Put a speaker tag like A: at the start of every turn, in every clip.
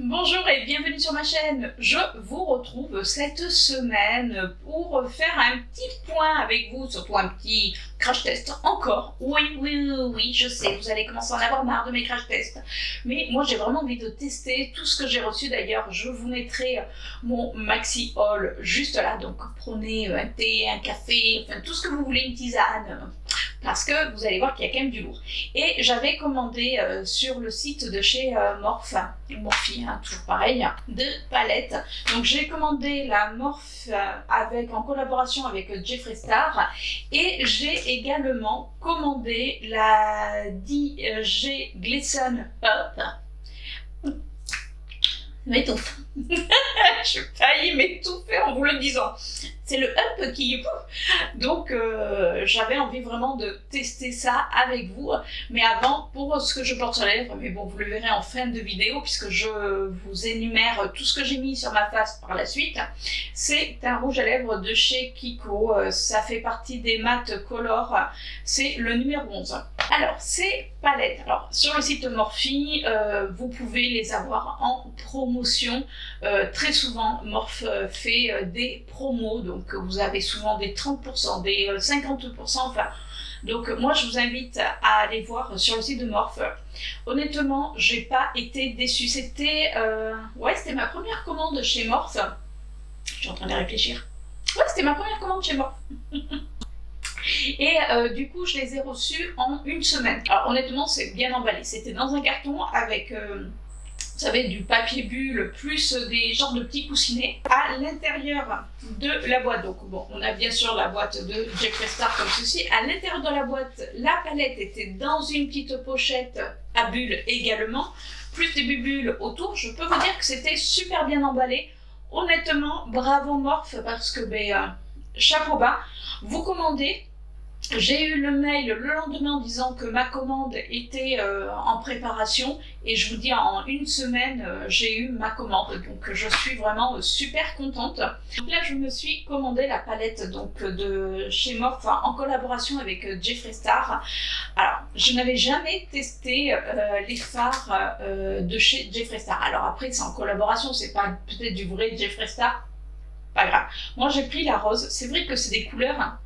A: Bonjour et bienvenue sur ma chaîne. Je vous retrouve cette semaine pour faire un petit point avec vous, surtout un petit crash test encore. Oui, je sais, vous allez commencer à en avoir marre de mes crash tests. Mais moi j'ai vraiment envie de tester tout ce que j'ai reçu. D'ailleurs, je vous mettrai mon maxi haul juste là. Donc prenez un thé, un café, enfin tout ce que vous voulez, une tisane. Parce que vous allez voir qu'il y a quand même du lourd. Et j'avais commandé sur le site de chez Morphe, toujours pareil, de palettes. Donc j'ai commandé la Morphe en collaboration avec Jeffree Star et j'ai également commandé la DJ Glisten Up. Je m'étouffe. Je faillis m'étouffer en vous le disant. C'est le up qui... Donc j'avais envie vraiment de tester ça avec vous. Mais avant, pour ce que je porte sur les lèvres, mais bon, vous le verrez en fin de vidéo, puisque je vous énumère tout ce que j'ai mis sur ma face par la suite. C'est un rouge à lèvres de chez Kiko. Ça fait partie des Matte Color. C'est le numéro 11. Alors, ces palettes, sur le site Morphe, vous pouvez les avoir en promotion. Très souvent, Morphe fait des promos, donc vous avez souvent des 30%, des 50%, enfin. Donc moi, je vous invite à aller voir sur le site de Morphe. Honnêtement, j'ai pas été déçue. C'était ma première commande chez Morphe. Je suis en train de réfléchir. Ouais, c'était ma première commande chez Morphe. Et du coup, je les ai reçus en une semaine. Alors honnêtement, c'est bien emballé. C'était dans un carton avec, vous savez, du papier bulle plus des genres de petits coussinets à l'intérieur de la boîte. Donc bon, on a bien sûr la boîte de Jeffree Star comme ceci. À l'intérieur de la boîte, la palette était dans une petite pochette à bulles également, plus des bulles autour. Je peux vous dire que c'était super bien emballé. Honnêtement, bravo Morphe, parce que chapeau bas. Vous commandez. J'ai eu le mail le lendemain en disant que ma commande était en préparation et je vous dis en une semaine j'ai eu ma commande, donc je suis vraiment super contente. Donc là je me suis commandé la palette donc de chez Morphe en collaboration avec Jeffree Star. Alors je n'avais jamais testé les fards de chez Jeffree Star. Alors après c'est en collaboration, c'est pas peut-être du vrai Jeffree Star, pas grave. Moi j'ai pris la rose, c'est vrai que c'est des couleurs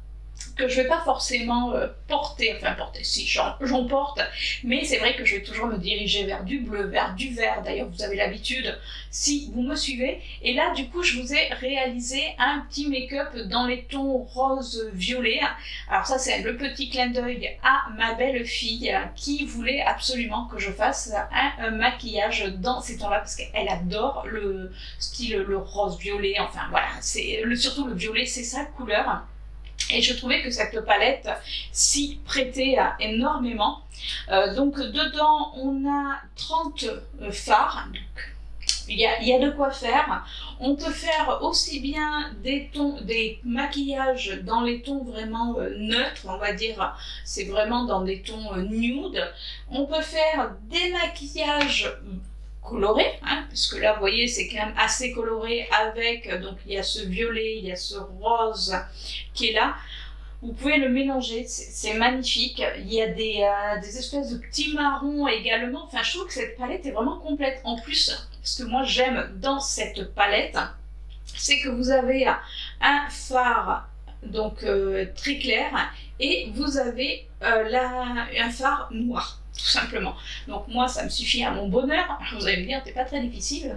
A: que je vais pas forcément porter, si j'en porte, mais c'est vrai que je vais toujours me diriger vers du bleu, vers du vert, d'ailleurs vous avez l'habitude si vous me suivez, et là du coup je vous ai réalisé un petit make-up dans les tons rose-violet. Alors ça c'est le petit clin d'œil à ma belle fille qui voulait absolument que je fasse un maquillage dans ces tons-là, parce qu'elle adore le style, le rose-violet, enfin voilà, surtout le violet, c'est sa couleur. Et je trouvais que cette palette s'y prêtait énormément. Donc dedans, on a 30 fards. Donc, il y a de quoi faire. On peut faire aussi bien des maquillages dans les tons vraiment neutres, on va dire. C'est vraiment dans des tons nude. On peut faire des maquillages coloré, puisque là vous voyez c'est quand même assez coloré avec, donc il y a ce violet, il y a ce rose qui est là. Vous pouvez le mélanger, c'est magnifique. Il y a des espèces de petits marrons également. Enfin, je trouve que cette palette est vraiment complète. En plus, ce que moi j'aime dans cette palette, c'est que vous avez un fard donc très clair et vous avez un fard noir. Tout simplement. Donc moi, ça me suffit à mon bonheur. Vous allez me dire, t'es pas très difficile.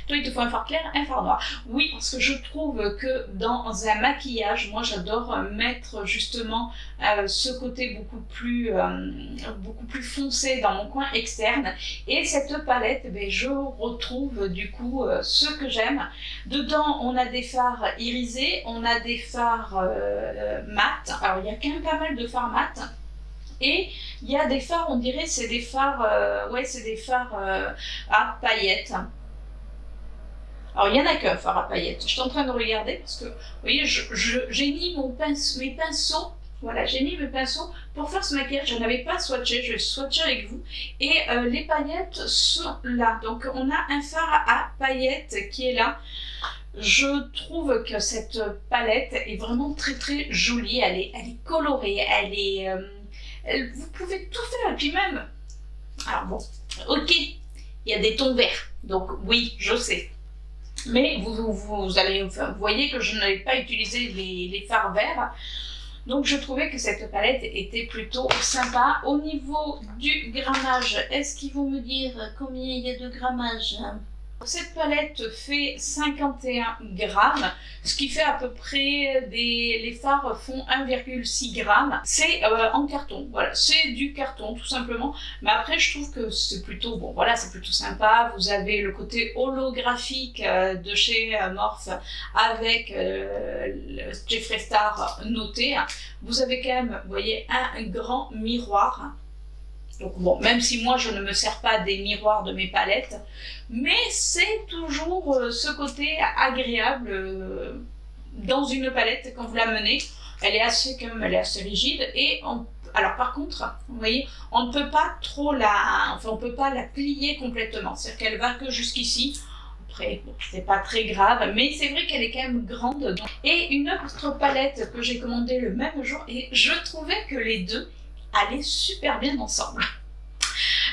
A: Toi, il te faut un fard clair, un fard noir. Oui, parce que je trouve que dans un maquillage, moi, j'adore mettre justement ce côté beaucoup plus foncé dans mon coin externe. Et cette palette, je retrouve du coup ce que j'aime. Dedans, on a des fards irisés, on a des fards mat. Alors, il y a quand même pas mal de fards mat. Et il y a des fards, on dirait, c'est des fards, à paillettes. Alors, il n'y en a qu'un phare à paillettes. Je suis en train de regarder parce que, vous voyez, j'ai mis mes pinceaux. Voilà, j'ai mis mes pinceaux pour faire ce maquillage. Je n'avais pas swatché, je vais swatcher avec vous. Et les paillettes sont là. Donc, on a un phare à paillettes qui est là. Je trouve que cette palette est vraiment très très jolie. Elle est colorée, vous pouvez tout faire, et puis même, alors bon, ok, il il y a des tons verts. Donc oui, je sais. Mais vous voyez que je n'avais pas utilisé les fards verts. Donc je trouvais que cette palette était plutôt sympa. Au niveau du grammage, est-ce qu'ils vont me dire combien il y a de grammage? Cette palette fait 51 grammes, ce qui fait à peu près, les fards font 1,6 g. C'est en carton, voilà, c'est du carton tout simplement. Mais après je trouve que c'est plutôt, bon voilà, c'est plutôt sympa. Vous avez le côté holographique de chez Morphe avec le Jeffree Star noté. Vous avez quand même, vous voyez, un grand miroir. Donc bon, même si moi je ne me sers pas des miroirs de mes palettes, mais c'est toujours ce côté agréable dans une palette quand vous la menez. Elle est assez rigide et alors par contre, vous voyez, on ne peut pas trop on peut pas la plier complètement, c'est-à-dire qu'elle va que jusqu'ici. Après, bon, c'est pas très grave, mais c'est vrai qu'elle est quand même grande. Et une autre palette que j'ai commandée le même jour, et je trouvais que les deux allaient super bien ensemble.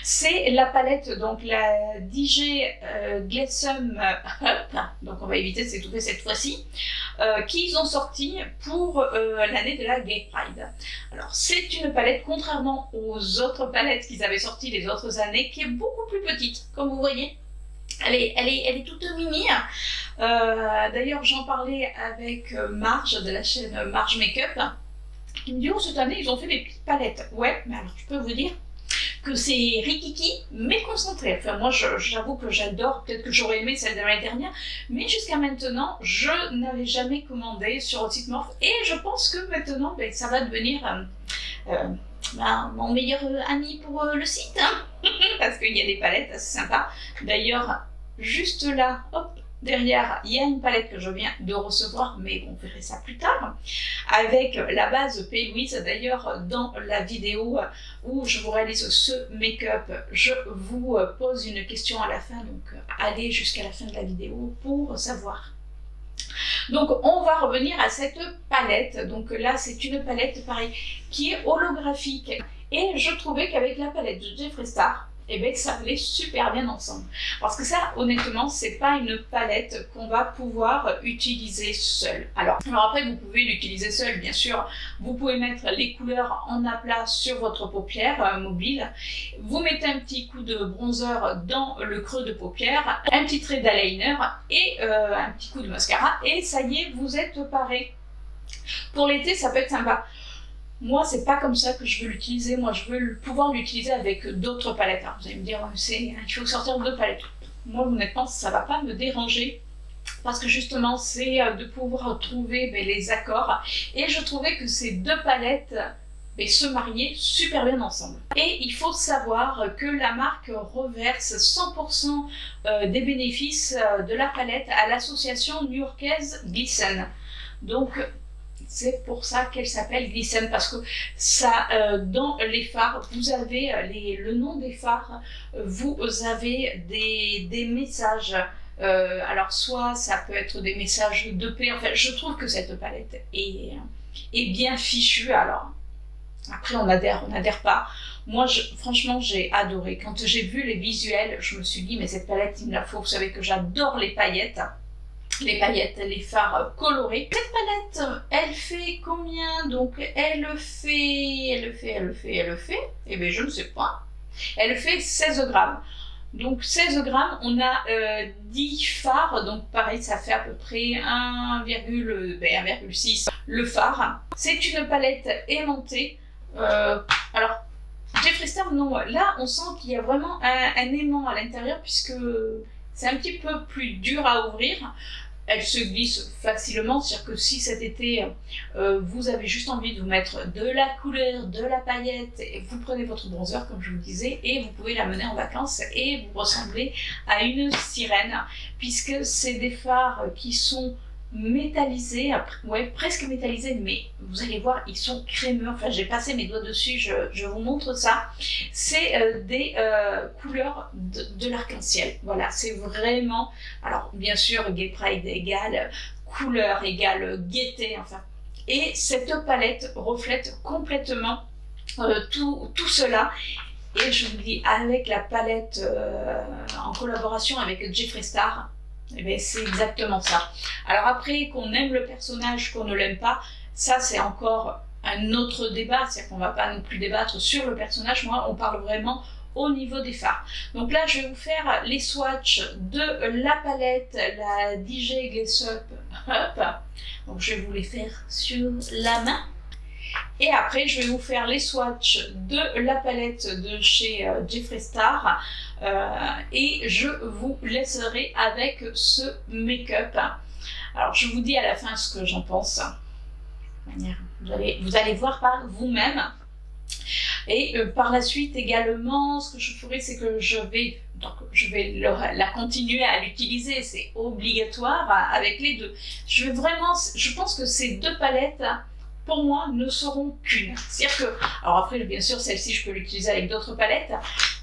A: C'est la palette, donc la DJ Glessum Up, donc on va éviter de s'étouffer cette fois-ci, qu'ils ont sorti pour l'année de la Gay Pride. Alors c'est une palette, contrairement aux autres palettes qu'ils avaient sorties les autres années, qui est beaucoup plus petite, comme vous voyez. Elle est toute mini. D'ailleurs, j'en parlais avec Marge de la chaîne Marge Makeup, qui me dit oh, cette année ils ont fait des petites palettes. Ouais, mais alors je peux vous dire que c'est rikiki mais concentré. Enfin moi j'avoue que j'adore, peut-être que j'aurais aimé celle de l'année dernière, mais jusqu'à maintenant je n'avais jamais commandé sur le site Morphe et je pense que maintenant ben, ça va devenir mon meilleur ami pour le site, hein. Parce qu'il y a des palettes assez sympas. D'ailleurs, juste là, hop, derrière, il y a une palette que je viens de recevoir, mais on verra ça plus tard, avec la base P. Louise. D'ailleurs, dans la vidéo où je vous réalise ce make-up, je vous pose une question à la fin, donc allez jusqu'à la fin de la vidéo pour savoir. Donc on va revenir à cette palette. Donc là c'est une palette pareil qui est holographique et je trouvais qu'avec la palette de Jeffree Star, eh bien, ça allait super bien ensemble. Parce que ça, honnêtement, c'est pas une palette qu'on va pouvoir utiliser seule. Alors après, vous pouvez l'utiliser seule, bien sûr. Vous pouvez mettre les couleurs en aplat sur votre paupière mobile. Vous mettez un petit coup de bronzer dans le creux de paupière, un petit trait d'eyeliner et un petit coup de mascara. Et ça y est, vous êtes paré. Pour l'été, ça peut être sympa. Moi, c'est pas comme ça que je veux l'utiliser. Moi, je veux pouvoir l'utiliser avec d'autres palettes. Alors, vous allez me dire, il faut sortir de palettes. Moi, honnêtement, ça va pas me déranger. Parce que justement, c'est de pouvoir trouver les accords. Et je trouvais que ces deux palettes se mariaient super bien ensemble. Et il faut savoir que la marque reverse 100% des bénéfices de la palette à l'association new-yorkaise Glisten. Donc, c'est pour ça qu'elle s'appelle Glisten, parce que ça, dans les fards, vous avez le nom des fards, vous avez des messages. Alors soit ça peut être des messages de paix. Enfin, je trouve que cette palette est bien fichue. Alors après on n'adhère pas. Moi, franchement, j'ai adoré. Quand j'ai vu les visuels, je me suis dit mais cette palette il me la faut. Vous savez que j'adore les paillettes. Les fards colorés. Cette palette, elle fait combien? Donc, elle fait, eh bien, je ne sais pas. Elle fait 16 grammes. Donc, 16 grammes, on a 10 fards. Donc, pareil, ça fait à peu près 1,6 le fard. C'est une palette aimantée. Alors, Jeffree Star, non. Là, on sent qu'il y a vraiment un aimant à l'intérieur puisque c'est un petit peu plus dur à ouvrir. Elle se glisse facilement, c'est-à-dire que si cet été vous avez juste envie de vous mettre de la couleur, de la paillette, et vous prenez votre bronzer comme je vous le disais et vous pouvez la mener en vacances et vous ressemblez à une sirène puisque c'est des fards qui sont métallisés, ouais presque métallisés, mais vous allez voir ils sont crémeux. Enfin j'ai passé mes doigts dessus, je vous montre ça. C'est des couleurs de l'arc-en-ciel. Voilà, c'est vraiment, alors bien sûr Gay Pride égale couleur égale gaieté, enfin. Et cette palette reflète complètement tout cela. Et je vous dis, avec la palette en collaboration avec Jeffree Star, eh bien, c'est exactement ça. Alors après, qu'on aime le personnage, qu'on ne l'aime pas, ça c'est encore un autre débat, c'est-à-dire qu'on ne va pas non plus débattre sur le personnage. Moi, on parle vraiment au niveau des fards. Donc là, je vais vous faire les swatchs de la palette, la DJ Glaze Up. Donc je vais vous les faire sur la main. Et après, je vais vous faire les swatchs de la palette de chez Jeffree Star. Et je vous laisserai avec ce make-up. Alors, je vous dis à la fin ce que j'en pense. Vous allez voir par vous-même. Et par la suite également, ce que je ferai, c'est que je vais la continuer à l'utiliser. C'est obligatoire avec les deux. Je pense que ces deux palettes, pour moi, ne seront qu'une. C'est-à-dire que, alors après, bien sûr, celle-ci, je peux l'utiliser avec d'autres palettes,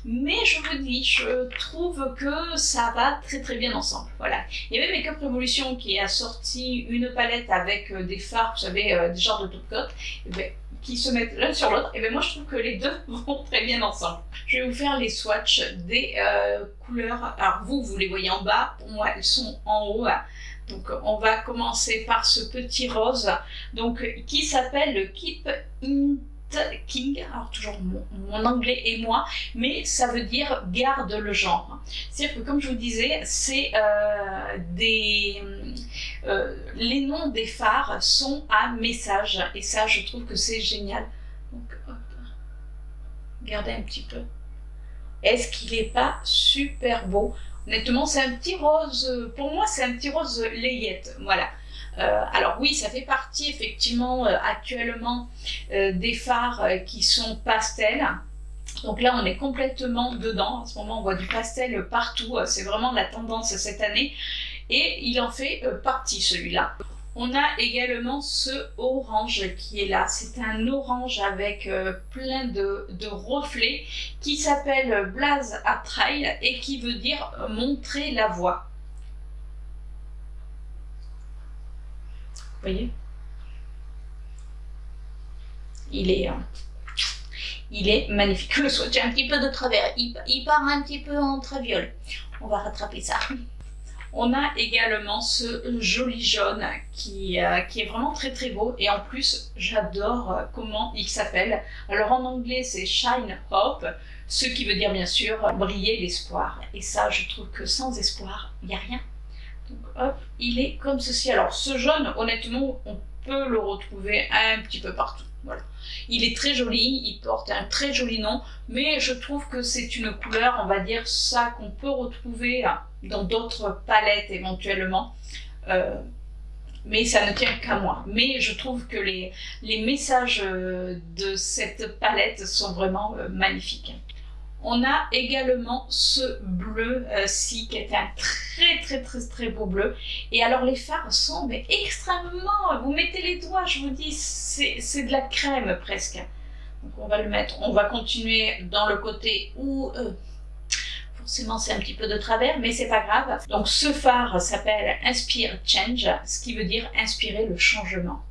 A: mais je vous dis, je trouve que ça va très très bien ensemble. Voilà. Il y avait Make Up Revolution qui a sorti une palette avec des fards, vous savez, des genres de top coat, qui se mettent l'un sur l'autre. Et bien moi, je trouve que les deux vont très bien ensemble. Je vais vous faire les swatchs des couleurs. Alors vous les voyez en bas. Pour moi, elles sont en haut. Donc on va commencer par ce petit rose, donc qui s'appelle Keep It King. Alors toujours mon anglais et moi, mais ça veut dire garde le genre. C'est-à-dire que comme je vous disais, c'est les noms des fards sont à message, et ça je trouve que c'est génial. Donc hop, regardez un petit peu. Est-ce qu'il n'est pas super beau? Honnêtement, c'est un petit rose, pour moi c'est un petit rose layette, voilà. Alors oui, ça fait partie effectivement actuellement des fards qui sont pastels. Donc là, on est complètement dedans. En ce moment, on voit du pastel partout. C'est vraiment la tendance cette année. Et il en fait partie, celui-là. On a également ce orange qui est là. C'est un orange avec plein de reflets qui s'appelle Blaze a Trail et qui veut dire montrer la voie. Vous voyez? Il est magnifique. Le swatch est un petit peu de travers. Il part un petit peu en traviole. On va rattraper ça. On a également ce joli jaune qui est vraiment très très beau, et en plus j'adore comment il s'appelle. Alors en anglais c'est Shine Hope, ce qui veut dire bien sûr briller l'espoir, et ça je trouve que sans espoir il n'y a rien. Donc hop, il est comme ceci. Alors ce jaune, honnêtement, on peut le retrouver un petit peu partout. Voilà. Il est très joli, il porte un très joli nom, mais je trouve que c'est une couleur, on va dire ça, qu'on peut retrouver dans d'autres palettes éventuellement, mais ça ne tient qu'à moi. Mais je trouve que les messages de cette palette sont vraiment magnifiques. On a également ce bleu-ci qui est un très très très très beau bleu. Et alors les fards sont extrêmement... Vous mettez les doigts, je vous dis, c'est de la crème presque. Donc on va le mettre, on va continuer dans le côté où... forcément c'est un petit peu de travers, mais c'est pas grave. Donc ce fard s'appelle Inspire Change, ce qui veut dire inspirer le changement.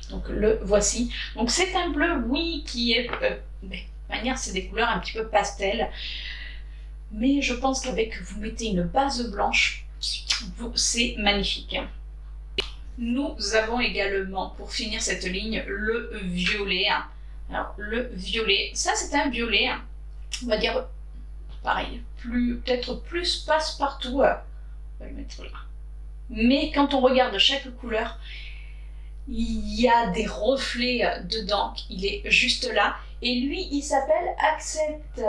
A: Donc le voici. Donc c'est un bleu, oui, qui est... de manière, c'est des couleurs un petit peu pastel. Mais je pense qu'avec, vous mettez une base blanche, c'est magnifique. Nous avons également, pour finir cette ligne, le violet. Alors le violet, ça c'est un violet, on va dire, pareil, peut-être plus passe-partout. On va le mettre là. Mais quand on regarde chaque couleur, il y a des reflets dedans, il est juste là. Et lui, il s'appelle Accept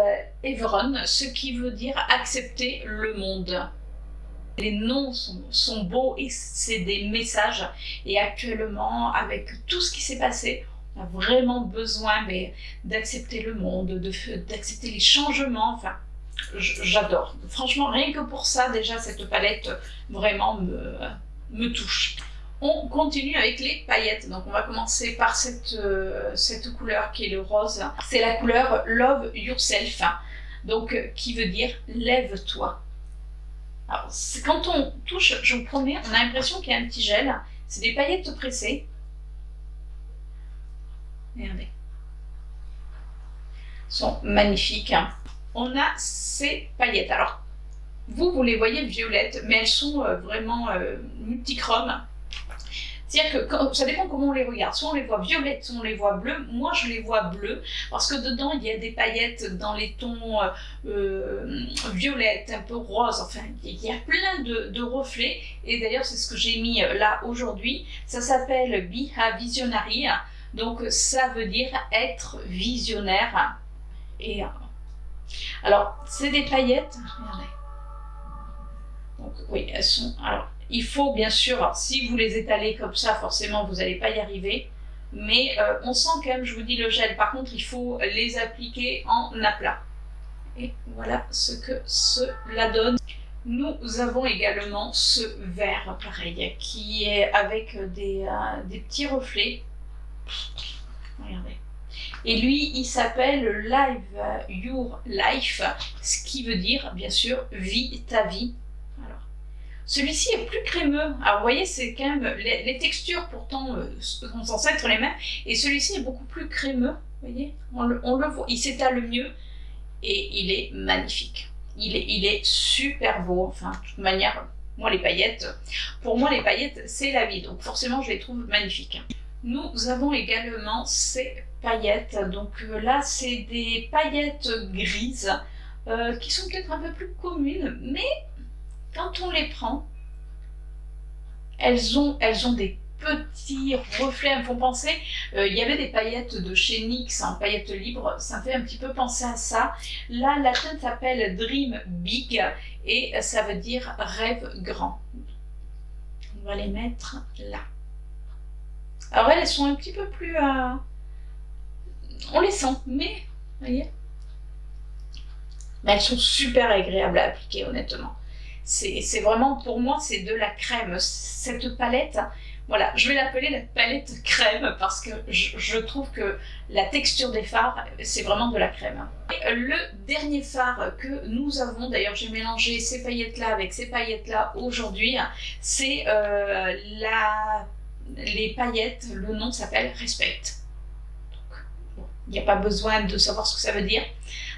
A: Everyone, ce qui veut dire accepter le monde. Les noms sont beaux et c'est des messages. Et actuellement, avec tout ce qui s'est passé, on a vraiment besoin d'accepter le monde, d'accepter les changements. Enfin, j'adore. Franchement, rien que pour ça, déjà, cette palette vraiment me touche. On continue avec les paillettes. Donc on va commencer par cette couleur qui est le rose. C'est la couleur Love Yourself, donc qui veut dire lève-toi. Alors quand on touche, je vous promets, on a l'impression qu'il y a un petit gel. C'est des paillettes pressées. Regardez. Sont magnifiques. On a ces paillettes. Alors, vous les voyez violettes, mais elles sont vraiment multichromes. C'est-à-dire que ça dépend comment on les regarde. Soit on les voit violettes, soit on les voit bleues. Moi, je les vois bleues parce que dedans, il y a des paillettes dans les tons violettes, un peu roses. Enfin, il y a plein de reflets. Et d'ailleurs, c'est ce que j'ai mis là aujourd'hui. Ça s'appelle Biha Visionary. Donc, ça veut dire être visionnaire. Et alors, c'est des paillettes. Regardez. Donc, oui, elles sont. Alors, il faut bien sûr, alors, si vous les étalez comme ça, forcément, vous n'allez pas y arriver. Mais on sent quand même, je vous dis, le gel. Par contre, il faut les appliquer en aplat. Et voilà ce que cela donne. Nous avons également ce verre, pareil, qui est avec des petits reflets. Regardez. Et lui, il s'appelle Live Your Life, ce qui veut dire, bien sûr, vis ta vie. Alors, celui-ci est plus crémeux. Alors, vous voyez, c'est quand même... Les textures, pourtant, sont censées être les mêmes. Et celui-ci est beaucoup plus crémeux. Vous voyez, on le voit. Il s'étale mieux. Et il est magnifique. Il est super beau. Enfin, de toute manière, moi, les paillettes... Pour moi, les paillettes, c'est la vie. Donc, forcément, je les trouve magnifiques. Nous avons également ces paillettes. Donc là, c'est des paillettes grises qui sont peut-être un peu plus communes, mais quand on les prend, elles ont des petits reflets, elles me font penser, il y avait des paillettes de chez NYX en paillettes libres, ça me fait un petit peu penser à ça. Là, la teinte s'appelle Dream Big et ça veut dire rêve grand. On va les mettre là. Alors elles sont un petit peu plus... On les sent, mais... Vous voyez, mais elles sont super agréables à appliquer, honnêtement. C'est vraiment, pour moi, c'est de la crème. Cette palette, voilà, je vais l'appeler la palette crème parce que je trouve que la texture des fards, c'est vraiment de la crème. Et le dernier fard que nous avons, d'ailleurs j'ai mélangé ces paillettes-là avec ces paillettes-là aujourd'hui, c'est les paillettes, le nom s'appelle Respect. Il n'y a pas besoin de savoir ce que ça veut dire.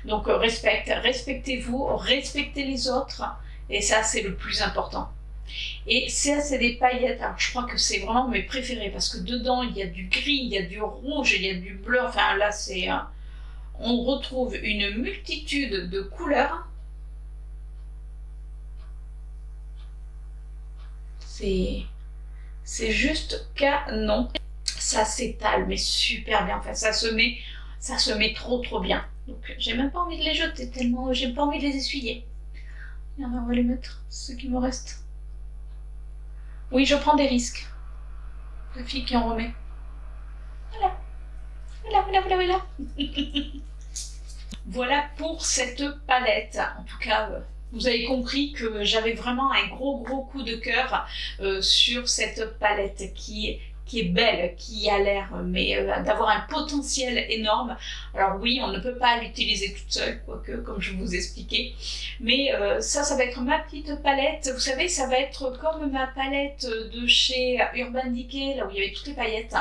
A: Donc respectez-vous, respectez les autres, et ça c'est le plus important. Et ça c'est des paillettes, alors je crois que c'est vraiment mes préférés, parce que dedans il y a du gris, il y a du rouge, il y a du bleu, enfin là c'est... on retrouve une multitude de couleurs. C'est juste canon. Ça s'étale, mais super bien. Enfin, ça se met trop bien. Donc, j'ai même pas envie de les jeter tellement j'ai pas envie de les essuyer. Et on va les mettre, ce qui me reste. Oui, je prends des risques. La fille qui en remet. Voilà. Voilà. Voilà pour cette palette. En tout cas, vous avez compris que j'avais vraiment un gros coup de cœur sur cette palette qui est belle, qui a l'air d'avoir un potentiel énorme. Alors oui, on ne peut pas l'utiliser toute seule, quoique, comme je vous expliquais. Mais ça va être ma petite palette. Vous savez, ça va être comme ma palette de chez Urban Decay, là où il y avait toutes les paillettes,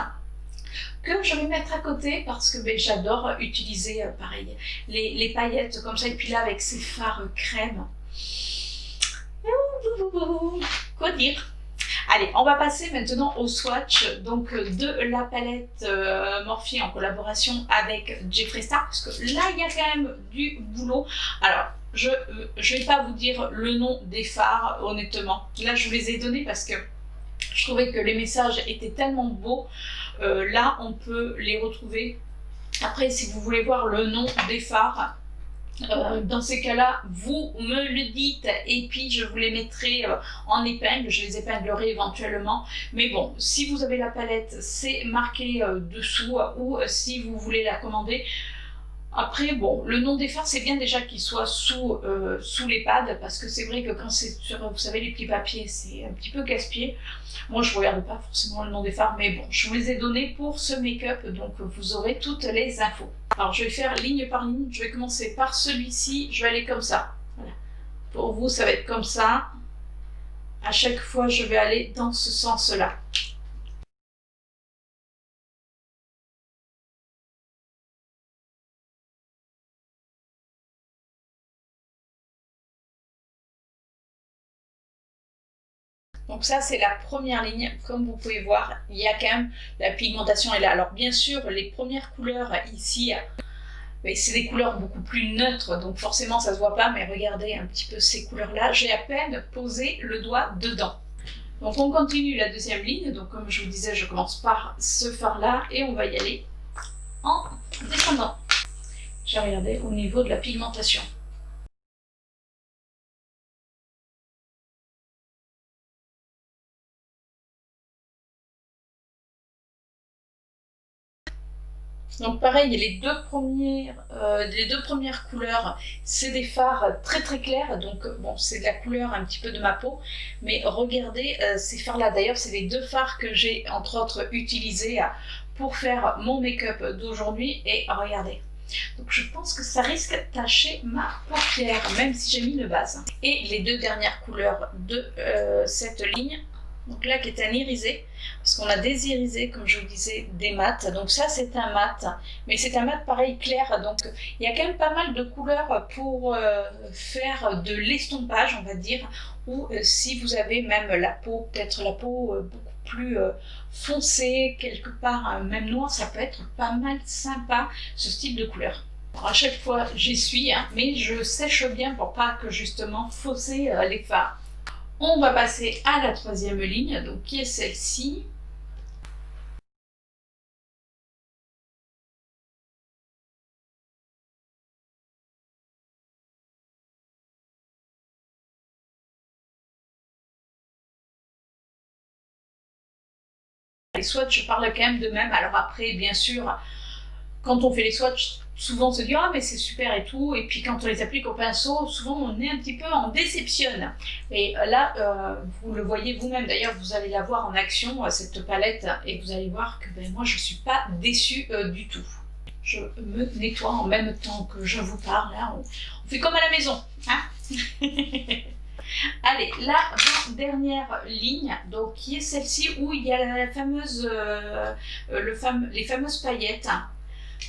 A: que je vais mettre à côté parce que j'adore utiliser pareil les paillettes comme ça, et puis là avec ces fards crème. Quoi dire? Allez, on va passer maintenant au swatch donc de la palette Morphe en collaboration avec Jeffree Star, parce que là il y a quand même du boulot. Alors je vais pas vous dire le nom des fards, honnêtement. Là je vous les ai donnés parce que je trouvais que les messages étaient tellement beaux. Là on peut les retrouver. Après, si vous voulez voir le nom des fards, dans ces cas-là, vous me le dites et puis je vous les mettrai en épingle, je les épinglerai éventuellement. Mais bon, si vous avez la palette, c'est marqué dessous, ou si vous voulez la commander. Après, bon, le nom des fards, c'est bien déjà qu'il soit sous les pads, parce que c'est vrai que quand c'est sur, vous savez, les petits papiers, c'est un petit peu casse-pied. Moi, je ne regarde pas forcément le nom des fards, mais bon, je vous les ai donnés pour ce make-up, donc vous aurez toutes les infos. Alors, je vais faire ligne par ligne. Je vais commencer par celui-ci. Je vais aller comme ça. Voilà. Pour vous, ça va être comme ça. À chaque fois, je vais aller dans ce sens-là. Donc ça, c'est la première ligne. Comme vous pouvez voir, il y a quand même la pigmentation est là. Alors bien sûr, les premières couleurs ici, c'est des couleurs beaucoup plus neutres, donc forcément ça se voit pas, mais regardez un petit peu ces couleurs-là. J'ai à peine posé le doigt dedans. Donc on continue la deuxième ligne. Donc comme je vous disais, je commence par ce fard-là et on va y aller en descendant. J'ai regardé au niveau de la pigmentation. Donc pareil, les deux premières couleurs, c'est des fards très très clairs, donc bon, c'est de la couleur un petit peu de ma peau, mais regardez ces fards-là. D'ailleurs, c'est les deux fards que j'ai entre autres utilisés pour faire mon make-up d'aujourd'hui, et regardez. Donc je pense que ça risque de tacher ma paupière, même si j'ai mis une base. Et les deux dernières couleurs de cette ligne, donc là qui est un irisé, parce qu'on a des irisés, comme je vous disais, des mats. Donc ça c'est un mat, mais c'est un mat pareil clair, donc il y a quand même pas mal de couleurs pour faire de l'estompage, on va dire, ou si vous avez même la peau, peut-être la peau beaucoup plus foncée, quelque part même noire, ça peut être pas mal sympa ce style de couleur. Alors, à chaque fois j'essuie, mais je sèche bien pour pas que justement fausser les fards. On va passer à la troisième ligne, donc qui est celle-ci. Les swatchs, je parle quand même de même. Alors après, bien sûr, quand on fait les swatchs, souvent on se dit « Ah, mais c'est super et tout », et puis quand on les applique au pinceau, souvent on est un petit peu en déceptionne. Et là, vous le voyez vous-même, d'ailleurs vous allez la voir en action, cette palette, et vous allez voir que moi je ne suis pas déçue du tout. Je me nettoie en même temps que je vous parle, hein. On fait comme à la maison, hein. Allez, la dernière ligne, donc qui est celle-ci où il y a la fameuse, les fameuses paillettes.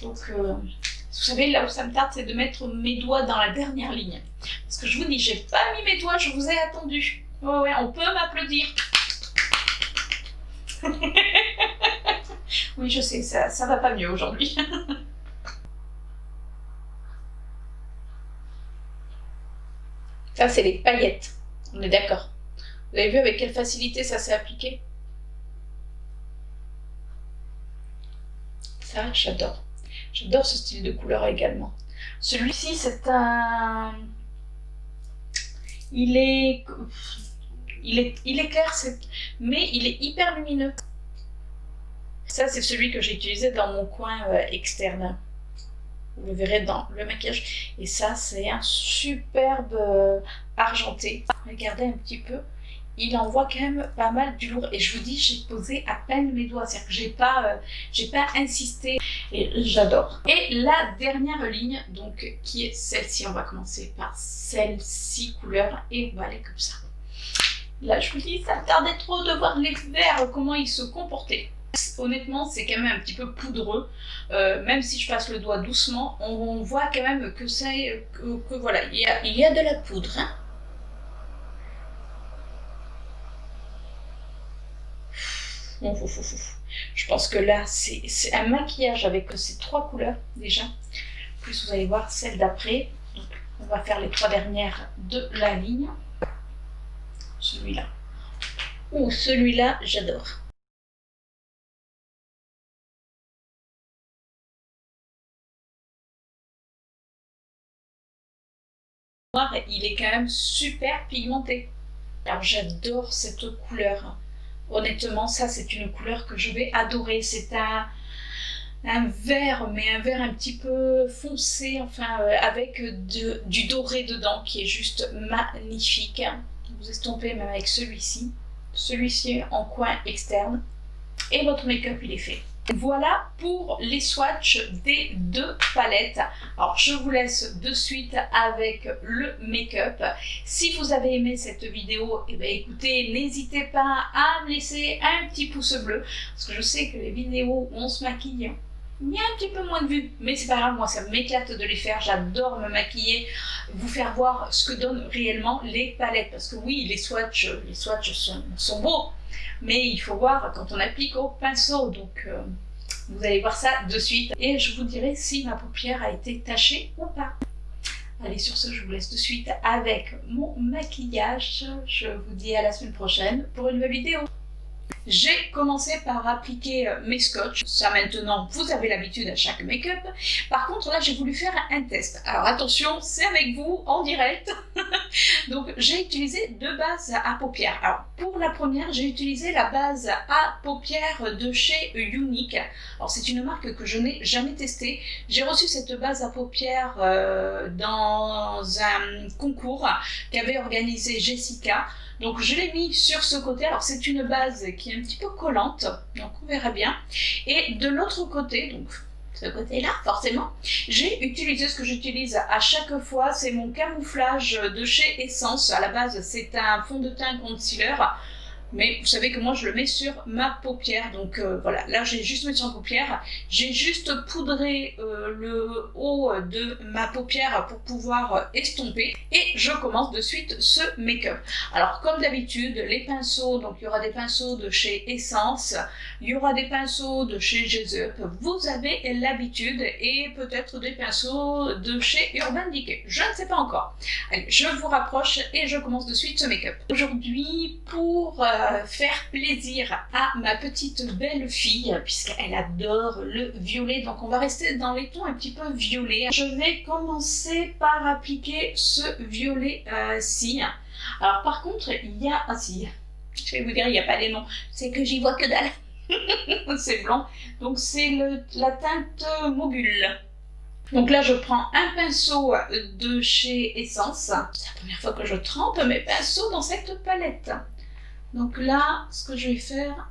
A: Donc, vous savez, là où ça me tarde, c'est de mettre mes doigts dans la dernière ligne. Parce que je vous dis, j'ai pas mis mes doigts, je vous ai attendu. Ouais, on peut m'applaudir. Oui, je sais, ça va pas mieux aujourd'hui. Ça, c'est les paillettes. On est d'accord. Vous avez vu avec quelle facilité ça s'est appliqué? Ça, j'adore. J'adore ce style de couleur également. Celui-ci, c'est un... Il est clair, mais il est hyper lumineux. Ça, c'est celui que j'ai utilisé dans mon coin externe. Vous le verrez dans le maquillage. Et ça, c'est un superbe argenté. Regardez un petit peu. Il envoie quand même pas mal du lourd. Et je vous dis, j'ai posé à peine mes doigts. C'est-à-dire que j'ai pas insisté. Et j'adore. Et la dernière ligne, donc, qui est celle-ci. On va commencer par celle-ci couleur. Et on va aller comme ça. Là, je vous dis, ça me tardait trop de voir les verts, comment ils se comportaient. Honnêtement, c'est quand même un petit peu poudreux. Même si je passe le doigt doucement, on voit quand même que c'est que voilà, il y a de la poudre. Hein. Je pense que là, c'est un maquillage avec ces trois couleurs déjà. Plus vous allez voir celle d'après. On va faire les trois dernières de la ligne. Celui-là. Ou celui-là, j'adore. Il est quand même super pigmenté. Alors j'adore cette couleur. Honnêtement, ça c'est une couleur que je vais adorer. C'est un vert, mais un vert un petit peu foncé, enfin avec du doré dedans, qui est juste magnifique. Vous estompez même avec celui-ci. Celui-ci en coin externe. Et votre make-up il est fait. Voilà pour les swatchs des deux palettes. Alors je vous laisse de suite avec le make-up. Si vous avez aimé cette vidéo, écoutez, n'hésitez pas à me laisser un petit pouce bleu, parce que je sais que les vidéos où on se maquille, il y a un petit peu moins de vue, mais c'est pas grave, moi ça m'éclate de les faire, j'adore me maquiller, vous faire voir ce que donnent réellement les palettes, parce que oui, les swatchs sont beaux, mais il faut voir quand on applique au pinceau, donc vous allez voir ça de suite, et je vous dirai si ma paupière a été tachée ou pas. Allez, sur ce, je vous laisse de suite avec mon maquillage, je vous dis à la semaine prochaine pour une nouvelle vidéo. J'ai commencé par appliquer mes scotch. Ça maintenant, vous avez l'habitude à chaque make-up. Par contre, là, j'ai voulu faire un test. Alors attention, c'est avec vous, en direct. Donc, j'ai utilisé deux bases à paupières. Alors, pour la première, j'ai utilisé la base à paupières de chez Younique. Alors, c'est une marque que je n'ai jamais testée. J'ai reçu cette base à paupières dans un concours qu'avait organisé Jessica. Donc je l'ai mis sur ce côté, alors c'est une base qui est un petit peu collante, donc on verra bien. Et de l'autre côté, donc ce côté-là forcément, j'ai utilisé ce que j'utilise à chaque fois, c'est mon camouflage de chez Essence. À la base c'est un fond de teint concealer, mais vous savez que moi je le mets sur ma paupière, donc voilà, là j'ai juste mis sur ma paupière, j'ai juste poudré le haut de ma paupière pour pouvoir estomper, et je commence de suite ce make-up. Alors comme d'habitude, les pinceaux, donc il y aura des pinceaux de chez Essence, il y aura des pinceaux de chez Gezup, vous avez l'habitude, et peut-être des pinceaux de chez Urban Decay, je ne sais pas encore. Allez, je vous rapproche et je commence de suite ce make-up. Aujourd'hui, pour faire plaisir à ma petite belle fille, puisqu'elle adore le violet, donc on va rester dans les tons un petit peu violets. Je vais commencer par appliquer ce violet-ci. Alors par contre, il y a... Ah si, je vais vous dire, il n'y a pas les noms, c'est que j'y vois que dalle. C'est blanc, donc c'est la teinte Mogul. Donc là, je prends un pinceau de chez Essence. C'est la première fois que je trempe mes pinceaux dans cette palette. Donc là, ce que je vais faire...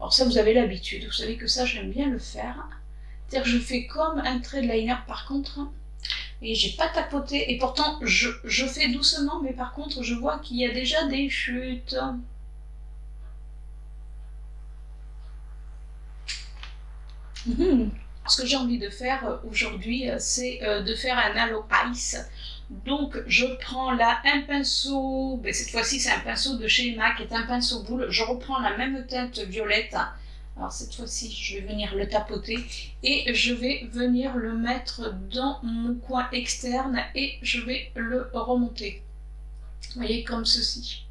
A: Alors ça, vous avez l'habitude. Vous savez que ça, j'aime bien le faire. C'est-à-dire que je fais comme un trait de liner par contre. Et j'ai pas tapoté. Et pourtant, je fais doucement. Mais par contre, je vois qu'il y a déjà des chutes. Ce que j'ai envie de faire aujourd'hui, c'est de faire un halo ice. Donc je prends là un pinceau, ben cette fois-ci c'est un pinceau de chez MAC, qui est un pinceau boule. Je reprends la même teinte violette. Alors cette fois-ci je vais venir le tapoter et je vais venir le mettre dans mon coin externe et je vais le remonter. Vous voyez, comme ceci.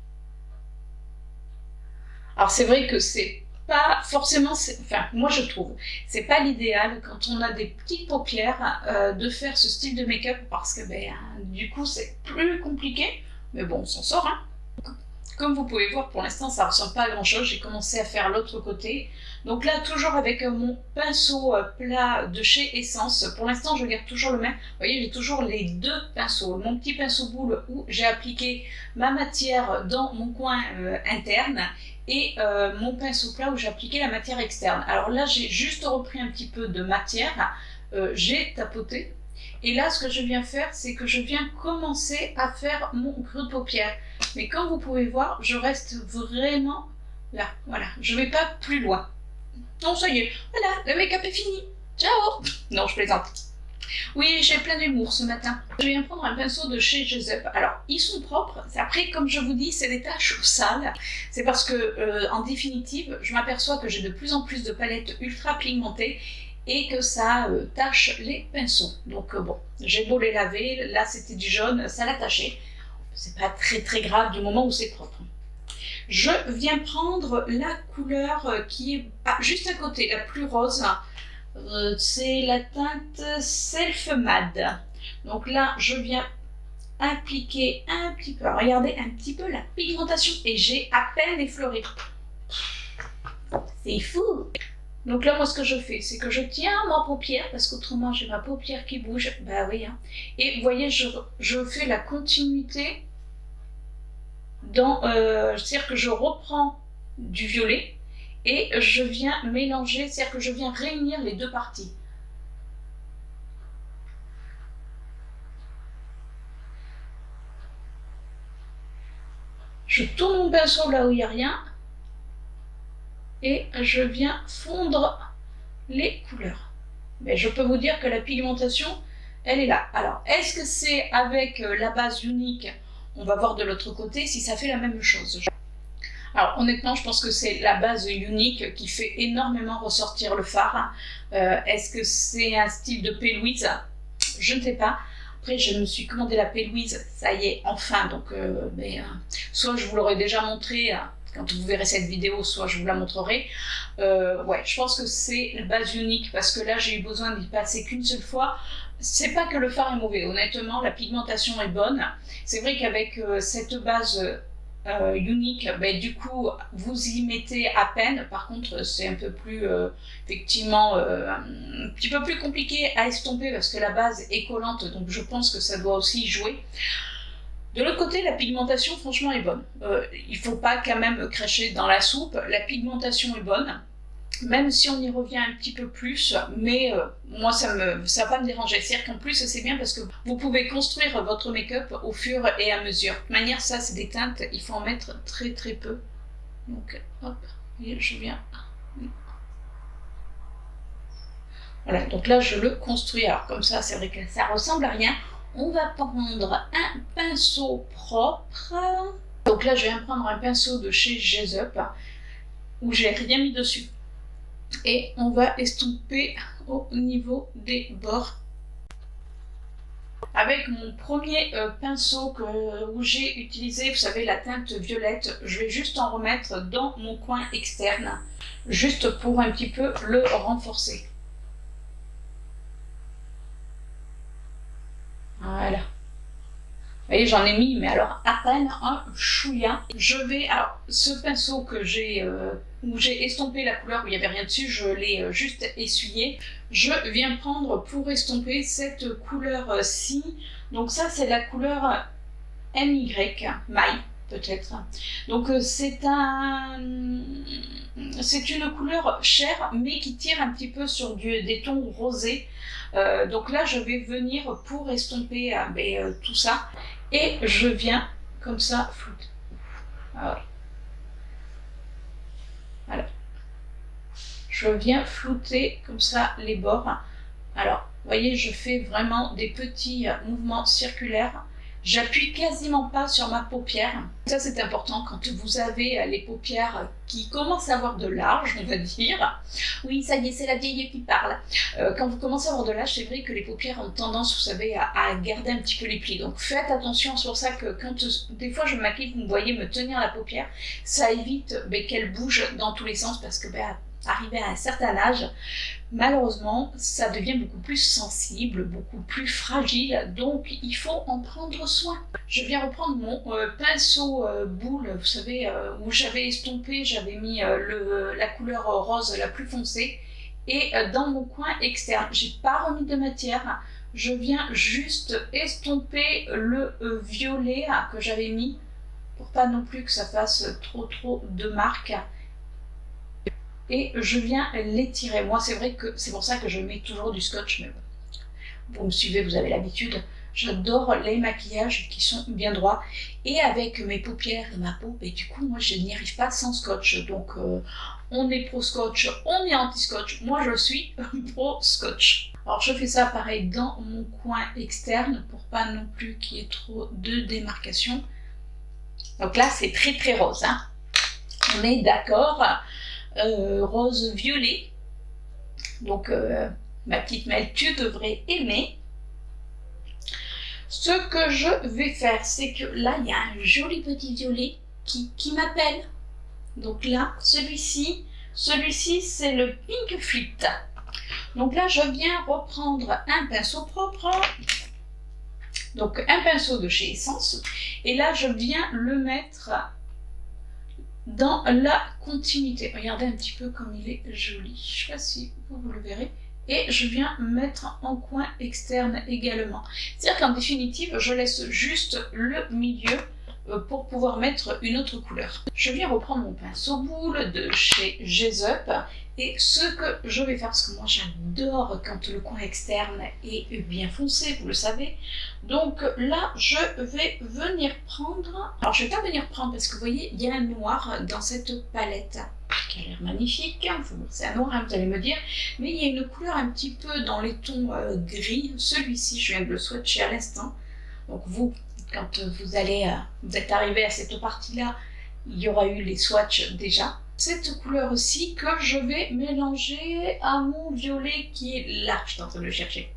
A: Alors c'est vrai que c'est pas forcément, enfin moi je trouve, c'est pas l'idéal quand on a des petites paupières de faire ce style de make-up, parce que ben, du coup c'est plus compliqué, mais bon on s'en sort. Hein. Comme vous pouvez voir, pour l'instant ça ressemble pas à grand chose. J'ai commencé à faire l'autre côté, donc là toujours avec mon pinceau plat de chez Essence. Pour l'instant je garde toujours le même, vous voyez, j'ai toujours les deux pinceaux, mon petit pinceau boule où j'ai appliqué ma matière dans mon coin interne, et mon pinceau plat où j'ai appliqué la matière externe. Alors là j'ai juste repris un petit peu de matière, j'ai tapoté, et là ce que je viens faire, c'est que je viens commencer à faire mon creux de paupière. Mais comme vous pouvez voir, je reste vraiment là, voilà, je vais pas plus loin. Non, ça y est, voilà, le make-up est fini, ciao. Non, je plaisante. Oui, j'ai plein d'humour ce matin. Je viens prendre un pinceau de chez Gezup. Alors, ils sont propres. Après, comme je vous dis, c'est des taches sales. C'est parce que, en définitive, je m'aperçois que j'ai de plus en plus de palettes ultra pigmentées et que ça tache les pinceaux. Donc bon, j'ai beau les laver, là c'était du jaune, ça l'a taché. C'est pas très très grave du moment où c'est propre. Je viens prendre la couleur qui est juste à côté, la plus rose. C'est la teinte Self Mad. Donc là, je viens appliquer un petit peu. Regardez un petit peu la pigmentation et j'ai à peine effleuré. C'est fou. Donc là, moi, ce que je fais, c'est que je tiens ma paupière, parce qu'autrement, j'ai ma paupière qui bouge. Bah oui. Hein. Et vous voyez, je fais la continuité dans... c'est-à-dire que je reprends du violet et je viens mélanger, c'est-à-dire que je viens réunir les deux parties. Je tourne mon pinceau là où il n'y a rien et je viens fondre les couleurs. Mais je peux vous dire que la pigmentation, elle est là. Alors, est-ce que c'est avec la base unique? On va voir de l'autre côté si ça fait la même chose. Alors honnêtement, je pense que c'est la base unique qui fait énormément ressortir le fard. Est-ce que c'est un style de P. Louise? Je ne sais pas. Après, je me suis commandé la P. Louise, ça y est, enfin. Donc, soit je vous l'aurais déjà montré quand vous verrez cette vidéo, soit je vous la montrerai. Ouais, je pense que c'est la base unique parce que là, j'ai eu besoin d'y passer qu'une seule fois. C'est pas que le fard est mauvais, honnêtement, la pigmentation est bonne. C'est vrai qu'avec cette base unique, du coup, vous y mettez à peine. Par contre, c'est un peu plus, effectivement, un petit peu plus compliqué à estomper parce que la base est collante, donc je pense que ça doit aussi jouer. De l'autre côté, la pigmentation, franchement, est bonne. Il faut pas quand même cracher dans la soupe. La pigmentation est bonne. Même si on y revient un petit peu plus, mais moi ça va pas me déranger. C'est-à-dire qu'en plus c'est bien parce que vous pouvez construire votre make-up au fur et à mesure. De toute manière, ça c'est des teintes, il faut en mettre très très peu. Donc hop, et je viens. Voilà, donc là je le construis. Alors comme ça, c'est vrai que ça ressemble à rien. On va prendre un pinceau propre. Donc là je viens prendre un pinceau de chez Gezup où j'ai rien mis dessus. Et on va estomper au niveau des bords. Avec mon premier pinceau où j'ai utilisé, vous savez, la teinte violette, je vais juste en remettre dans mon coin externe, juste pour un petit peu le renforcer. Voilà. Vous voyez, j'en ai mis, mais alors à peine un chouïa. Je vais, alors, ce pinceau que j'ai, où j'ai estompé la couleur où il n'y avait rien dessus, je l'ai juste essuyé. Je viens prendre pour estomper cette couleur-ci. Donc ça, c'est la couleur MY, maille peut-être. Donc c'est une couleur chère, mais qui tire un petit peu sur des tons rosés. Donc là, je vais venir pour estomper tout ça. Et je viens comme ça flouter. Voilà. Je viens flouter comme ça les bords. Alors, vous voyez, je fais vraiment des petits mouvements circulaires. J'appuie quasiment pas sur ma paupière. Ça, c'est important quand vous avez les paupières qui commencent à avoir de l'âge, on va dire. Oui, ça y est, c'est la vieille qui parle. Quand vous commencez à avoir de l'âge, c'est vrai que les paupières ont tendance, vous savez, à garder un petit peu les plis. Donc faites attention, c'est pour ça que quand des fois je me maquille, vous me voyez me tenir la paupière, ça évite qu'elle bouge dans tous les sens parce que arrivé à un certain âge, malheureusement, ça devient beaucoup plus sensible, beaucoup plus fragile, donc il faut en prendre soin. Je viens reprendre mon pinceau boule, vous savez, où j'avais estompé, j'avais mis la couleur rose la plus foncée, et dans mon coin externe, j'ai pas remis de matière, je viens juste estomper le violet que j'avais mis, pour pas non plus que ça fasse trop de marques. Et je viens l'étirer. Moi, c'est vrai que c'est pour ça que je mets toujours du scotch, mais bon, vous me suivez, vous avez l'habitude. J'adore les maquillages qui sont bien droits. Et avec mes paupières et ma peau, du coup, moi, je n'y arrive pas sans scotch. Donc, on est pro-scotch, on est anti-scotch. Moi, je suis pro-scotch. Alors, je fais ça pareil dans mon coin externe pour pas non plus qu'il y ait trop de démarcation. Donc là, c'est très très rose, hein. On est d'accord. Rose violet, donc ma petite Mel, tu devrais aimer. Ce que je vais faire, c'est que là il y a un joli petit violet qui m'appelle. Donc là, celui-ci c'est le Pink Flit. Donc là je viens reprendre un pinceau propre, donc un pinceau de chez Essence, et là je viens le mettre dans la continuité. Regardez un petit peu comme il est joli. Je ne sais pas si vous le verrez. Et je viens mettre en coin externe également. C'est-à-dire qu'en définitive, je laisse juste le milieu pour pouvoir mettre une autre couleur. Je viens reprendre mon pinceau boule de chez Gezup. Et ce que je vais faire, parce que moi j'adore quand le coin externe est bien foncé, vous le savez. Donc là, je vais venir prendre... Alors je ne vais pas venir prendre parce que vous voyez, il y a un noir dans cette palette. qui a l'air magnifique. Enfin, bon, c'est un noir, hein, vous allez me dire. Mais il y a une couleur un petit peu dans les tons gris. Celui-ci, je viens de le swatcher à l'instant. Donc vous, quand vous êtes arrivé à cette partie-là, il y aura eu les swatchs déjà. Cette couleur aussi que je vais mélanger à mon violet qui est là, je suis en train de le chercher.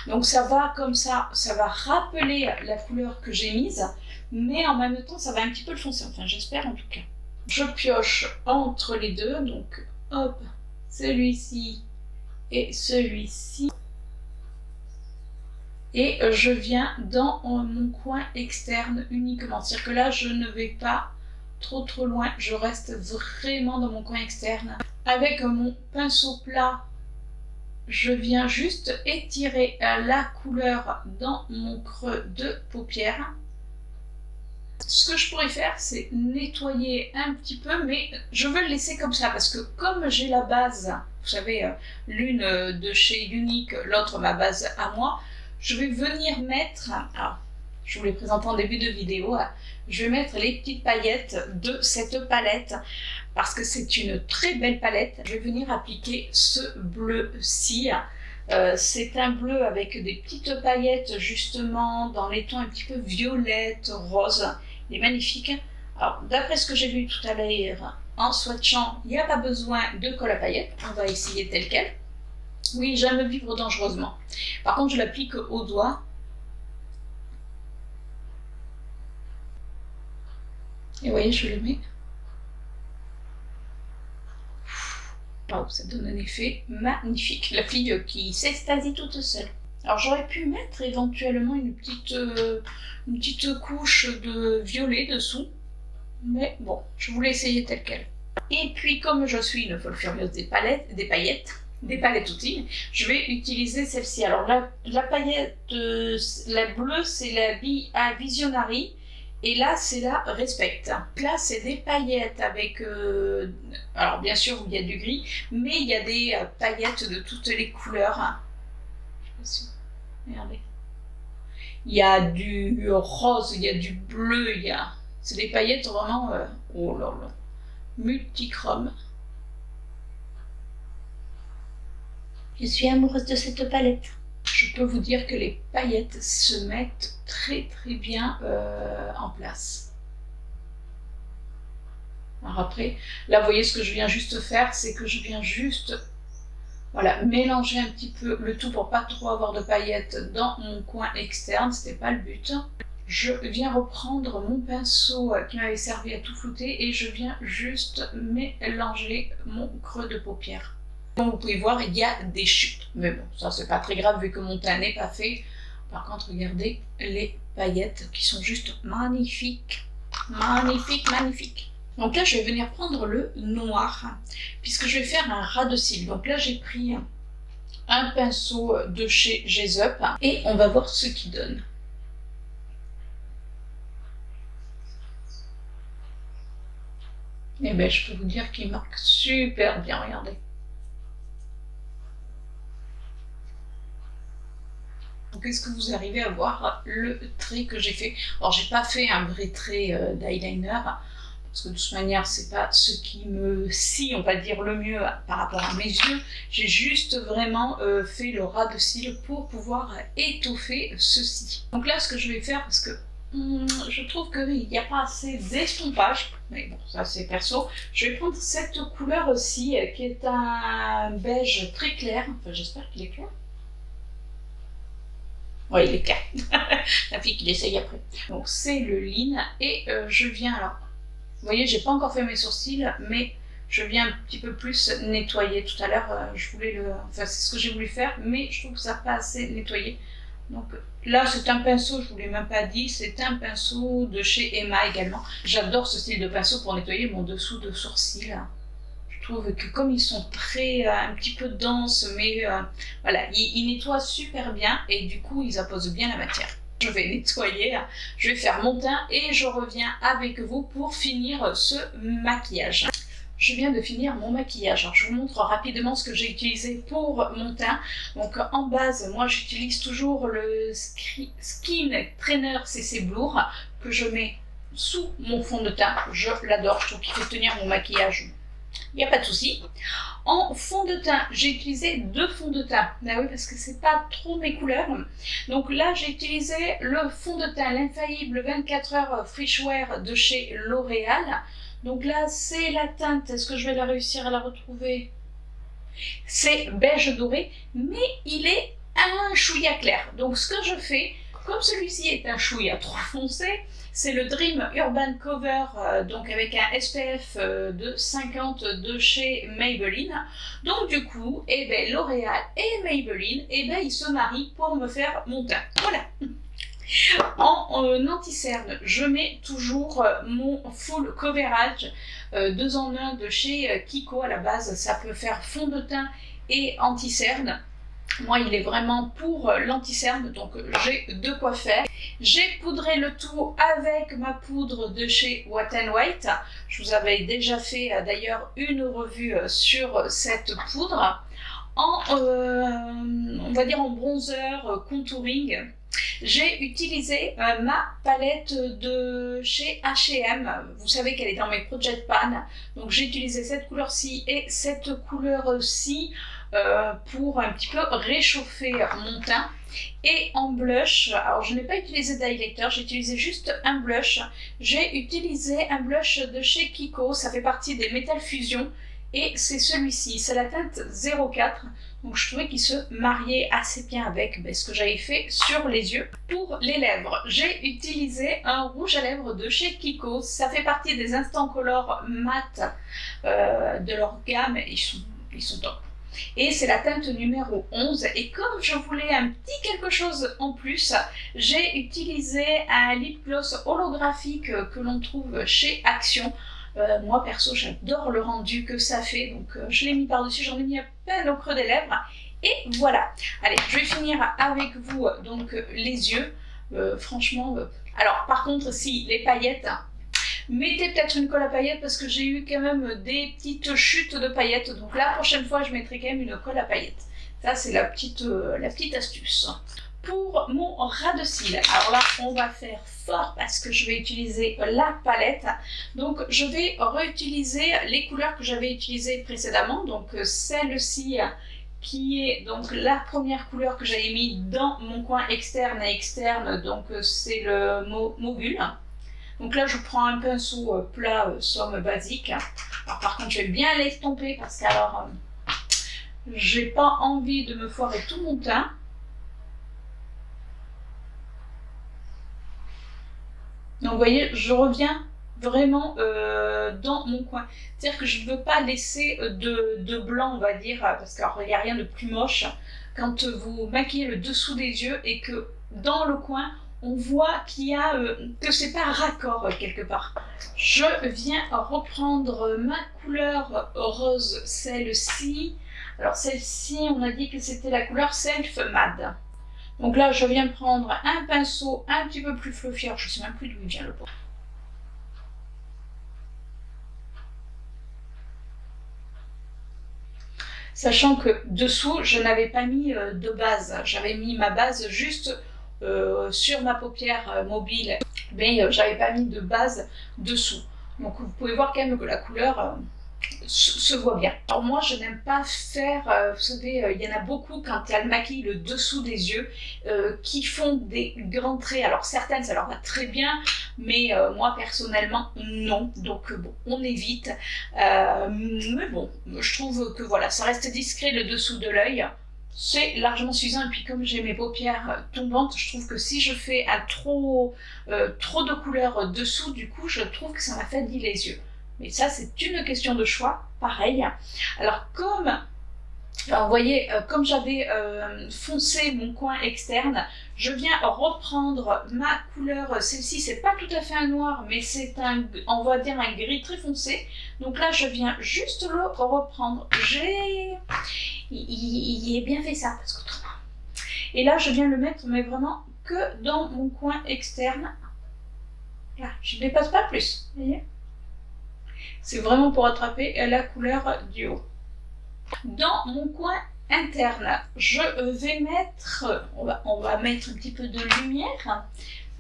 A: Donc ça va comme ça va rappeler la couleur que j'ai mise, mais en même temps ça va un petit peu le foncer, enfin j'espère en tout cas. Je pioche entre les deux, donc hop, celui-ci et celui-ci. Et je viens dans mon coin externe uniquement. C'est-à-dire que là, je ne vais pas trop loin. Je reste vraiment dans mon coin externe. Avec mon pinceau plat, je viens juste étirer la couleur dans mon creux de paupière. Ce que je pourrais faire, c'est nettoyer un petit peu, mais je veux le laisser comme ça parce que comme j'ai la base, vous savez, l'une de chez Unique, l'autre ma base à moi, je vais venir mettre, alors je vous les présente en début de vidéo, je vais mettre les petites paillettes de cette palette parce que c'est une très belle palette. Je vais venir appliquer ce bleu-ci. C'est un bleu avec des petites paillettes justement dans les tons un petit peu violette, rose. Il est magnifique. Alors d'après ce que j'ai vu tout à l'heure en swatchant, il n'y a pas besoin de colle à paillettes. On va essayer tel quel. Oui, j'aime vivre dangereusement. Par contre, je l'applique au doigt. Et vous voyez, je le mets. Waouh, ça donne un effet magnifique. La fille qui s'extasie toute seule. Alors j'aurais pu mettre éventuellement une petite couche de violet dessous. Mais bon, je voulais essayer tel quel. Et puis comme je suis une folle furieuse des paillettes outils, je vais utiliser celle-ci. Alors la paillette, la bleue, c'est la à Visionary, et là c'est la Respect. Là c'est des paillettes avec, alors bien sûr il y a du gris, mais il y a des paillettes de toutes les couleurs. Je sais pas si, regardez. Il y a du rose, il y a du bleu, c'est des paillettes vraiment, oh là là, multichrome. Je suis amoureuse de cette palette. Je peux vous dire que les paillettes se mettent très bien en place. Alors après, là vous voyez ce que je viens juste faire, c'est que je viens juste mélanger un petit peu le tout pour pas trop avoir de paillettes dans mon coin externe, c'était pas le but. Je viens reprendre mon pinceau qui m'avait servi à tout flouter et je viens juste mélanger mon creux de paupière. Comme vous pouvez voir, il y a des chutes. Mais bon, ça c'est pas très grave vu que mon teint n'est pas fait. Par contre, regardez les paillettes qui sont juste magnifiques. Magnifiques. Donc là, je vais venir prendre le noir, puisque je vais faire un ras de cils. Donc là, j'ai pris un pinceau de chez Gezup et on va voir ce qu'il donne. Et bien, je peux vous dire qu'il marque super bien, regardez. Donc, est-ce que vous arrivez à voir le trait que j'ai fait? Alors, j'ai pas fait un vrai trait d'eyeliner, parce que de toute manière, c'est pas ce qui me scie, on va dire, le mieux par rapport à mes yeux. J'ai juste vraiment fait le ras de cils pour pouvoir étoffer ceci. Donc là, ce que je vais faire, parce que je trouve qu'il n'y a pas assez d'estompage, mais bon, ça c'est perso. Je vais prendre cette couleur aussi, qui est un beige très clair. Enfin, j'espère qu'il est clair. Oui, il est clair. La fille qui l'essaye après. Donc c'est le Lean et je viens alors. Vous voyez, j'ai pas encore fait mes sourcils, mais je viens un petit peu plus nettoyer. Tout à l'heure, je voulais enfin c'est ce que j'ai voulu faire, mais je trouve que ça n'a pas assez nettoyé. Donc là, c'est un pinceau, je vous l'ai même pas dit, c'est un pinceau de chez Emma également. J'adore ce style de pinceau pour nettoyer mon dessous de sourcil. Je trouve que comme ils sont très un petit peu denses, mais voilà, ils nettoient super bien et du coup ils apposent bien la matière. Je vais nettoyer, je vais faire mon teint et je reviens avec vous pour finir ce maquillage. Je viens de finir mon maquillage. Alors, je vous montre rapidement ce que j'ai utilisé pour mon teint. Donc en base, moi j'utilise toujours le Skin Trainer CC Blur que je mets sous mon fond de teint. Je l'adore, je trouve qu'il fait tenir mon maquillage il n'y a pas de souci. En fond de teint, j'ai utilisé 2 fonds de teint. Ben oui, parce que c'est pas trop mes couleurs. Donc là, j'ai utilisé le fond de teint, l'infaillible 24 heures Fresh Wear de chez L'Oréal. Donc là, c'est la teinte. Est-ce que je vais la réussir à la retrouver? C'est beige doré, mais il est un chouïa clair. Donc ce que je fais, comme celui-ci est un chouïa trop foncé, c'est le Dream Urban Cover, donc avec un SPF de 50 de chez Maybelline. Donc du coup, eh ben, L'Oréal et Maybelline, eh ben, ils se marient pour me faire mon teint. Voilà. En anti-cerne, je mets toujours mon full coverage 2 en 1 de chez Kiko. À la base, ça peut faire fond de teint et anti-cerne. Moi, il est vraiment pour l'anti-cerne, donc j'ai de quoi faire. J'ai poudré le tout avec ma poudre de chez Wet n White. Je vous avais déjà fait d'ailleurs une revue sur cette poudre. On va dire en bronzer contouring, j'ai utilisé ma palette de chez H&M. Vous savez qu'elle est dans mes Project Pan. Donc j'ai utilisé cette couleur-ci et cette couleur-ci pour un petit peu réchauffer mon teint. Et en blush, alors je n'ai pas utilisé d'highlighter, j'ai utilisé juste un blush. J'ai utilisé un blush de chez Kiko, ça fait partie des Metal Fusion. Et c'est celui-ci, c'est la teinte 04. Donc je trouvais qu'il se mariait assez bien avec ce que j'avais fait sur les yeux. Pour les lèvres, j'ai utilisé un rouge à lèvres de chez Kiko. Ça fait partie des Instant Color mat de leur gamme. Ils sont top. Et c'est la teinte numéro 11. Et comme je voulais un petit quelque chose en plus, j'ai utilisé un lip gloss holographique que l'on trouve chez Action. Moi perso j'adore le rendu que ça fait, donc je l'ai mis par-dessus, j'en ai mis à peine au creux des lèvres, et voilà. Allez, je vais finir avec vous donc les yeux, franchement, alors par contre si les paillettes, mettez peut-être une colle à paillettes parce que j'ai eu quand même des petites chutes de paillettes, donc la prochaine fois je mettrai quand même une colle à paillettes. Ça c'est la petite astuce. Pour mon ras de cils, alors là on va faire fort parce que je vais utiliser la palette. Donc je vais réutiliser les couleurs que j'avais utilisées précédemment. Donc celle-ci qui est donc la première couleur que j'avais mis dans mon coin externe et externe. Donc c'est le Mogul. Donc là je prends un pinceau plat somme basique. Alors par contre je vais bien l'estomper parce qu'alors j'ai pas envie de me foirer tout mon teint. Donc vous voyez, je reviens vraiment dans mon coin. C'est-à-dire que je ne veux pas laisser de blanc, on va dire, parce qu'il n'y a rien de plus moche quand vous maquillez le dessous des yeux et que dans le coin, on voit qu'il y a que c'est pas raccord quelque part. Je viens reprendre ma couleur rose, celle-ci. Alors celle-ci, on a dit que c'était la couleur Self Mad. Donc là, je viens prendre un pinceau un petit peu plus fluffy. Alors, je ne sais même plus d'où il vient le pot. Sachant que dessous, je n'avais pas mis de base. J'avais mis ma base juste sur ma paupière mobile, mais j'avais pas mis de base dessous. Donc vous pouvez voir quand même que la couleur se voit bien. Alors moi je n'aime pas faire, vous savez, il y en a beaucoup quand elles maquillent le dessous des yeux qui font des grands traits. Alors certaines ça leur va très bien, mais moi personnellement non. Donc bon, on évite. Mais bon, je trouve que voilà, ça reste discret le dessous de l'œil. C'est largement suffisant. Et puis comme j'ai mes paupières tombantes, je trouve que si je fais trop de couleurs dessous, du coup je trouve que ça m'affaiblit les yeux. Mais ça, c'est une question de choix, pareil. Alors, vous voyez, comme j'avais foncé mon coin externe, je viens reprendre ma couleur. Celle-ci, c'est pas tout à fait un noir, mais c'est on va dire un gris très foncé. Donc là, je viens juste le reprendre. Il est bien fait ça, parce qu'autrement. Et là, je viens le mettre, mais vraiment que dans mon coin externe. Là, je ne dépasse pas plus, vous voyez ? C'est vraiment pour attraper la couleur du haut. Dans mon coin interne, je vais mettre, on va mettre un petit peu de lumière.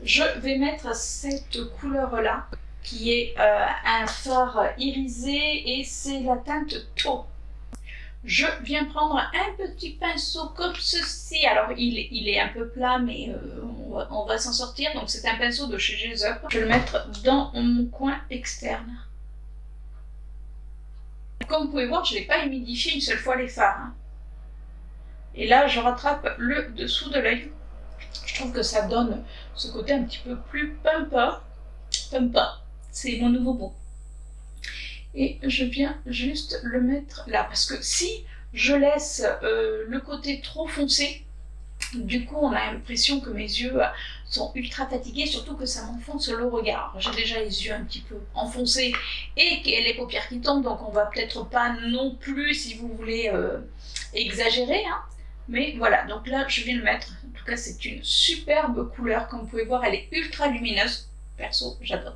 A: Je vais mettre cette couleur-là, qui est un fard irisé et c'est la teinte taupe. Je viens prendre un petit pinceau comme ceci. Alors il est un peu plat, mais on va s'en sortir. Donc c'est un pinceau de chez Gezup. Je vais le mettre dans mon coin externe. Comme vous pouvez voir, je n'ai pas humidifié une seule fois les fards. Hein. Et là, je rattrape le dessous de l'œil. Je trouve que ça donne ce côté un petit peu plus pampa. Pampa, c'est mon nouveau mot. Et je viens juste le mettre là, parce que si je laisse le côté trop foncé, du coup on a l'impression que mes yeux sont ultra fatigués, surtout que ça m'enfonce le regard. J'ai déjà les yeux un petit peu enfoncés et les paupières qui tombent, donc on va peut-être pas non plus, si vous voulez, exagérer, hein. Mais voilà, donc là je vais le mettre. En tout cas c'est une superbe couleur, comme vous pouvez voir elle est ultra lumineuse, perso j'adore.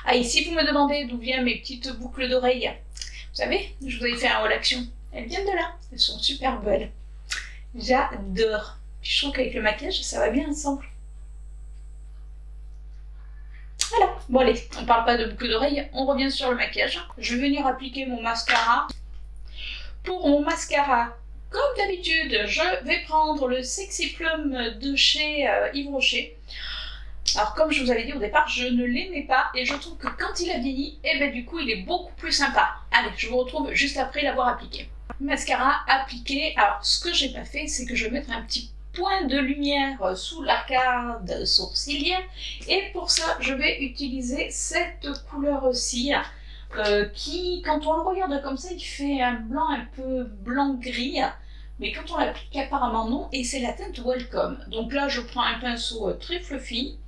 A: Ah, et si vous me demandez d'où viennent mes petites boucles d'oreilles, vous savez, je vous ai fait un haul action. Elles viennent de là, elles sont super belles. J'adore. Je trouve qu'avec le maquillage, ça va bien ensemble. Voilà, bon allez, on parle pas de boucles d'oreilles, on revient sur le maquillage. Je vais venir appliquer mon mascara. Pour mon mascara, comme d'habitude, je vais prendre le Sexy Plum de chez Yves Rocher. Alors comme je vous avais dit au départ, je ne l'aimais pas et je trouve que quand il a vieilli, et ben du coup il est beaucoup plus sympa. Allez, je vous retrouve juste après l'avoir appliqué. Mascara appliqué. Alors ce que j'ai pas fait, c'est que je vais mettre un petit point de lumière sous l'arcade sourcilière et pour ça je vais utiliser cette couleur-ci qui, quand on le regarde comme ça, il fait un blanc un peu blanc-gris. Mais quand on l'applique, apparemment non, et c'est la teinte Welcome. Donc là, je prends un pinceau très fluffy.